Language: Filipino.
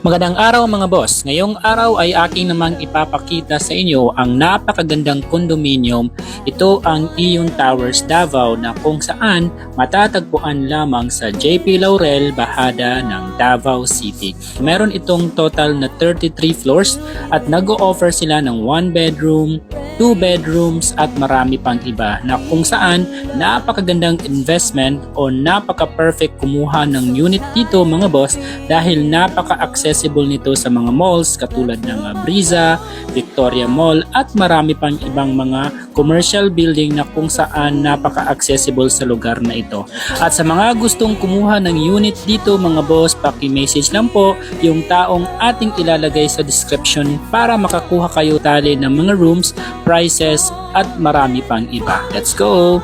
Magandang araw mga boss. Ngayong araw ay aking namang ipapakita sa inyo ang napakagandang condominium. Ito ang Ion Towers Davao na kung saan matatagpuan lamang sa JP Laurel, Bahada ng Davao City. Meron itong total na 33 floors at nag-o-offer sila ng 1 bedroom, 2 bedrooms at marami pang iba na kung saan napakagandang investment o napaka-perfect kumuha ng unit dito mga boss dahil napaka-accessible nito sa mga malls katulad ng Briza, Victoria Mall at marami pang ibang mga commercial building na kung saan napaka-accessible sa lugar na ito. At sa mga gustong kumuha ng unit dito mga boss, paki-message lang po yung taong ating ilalagay sa description para makakuha kayo tali ng mga rooms, prices at marami pang iba. Let's go!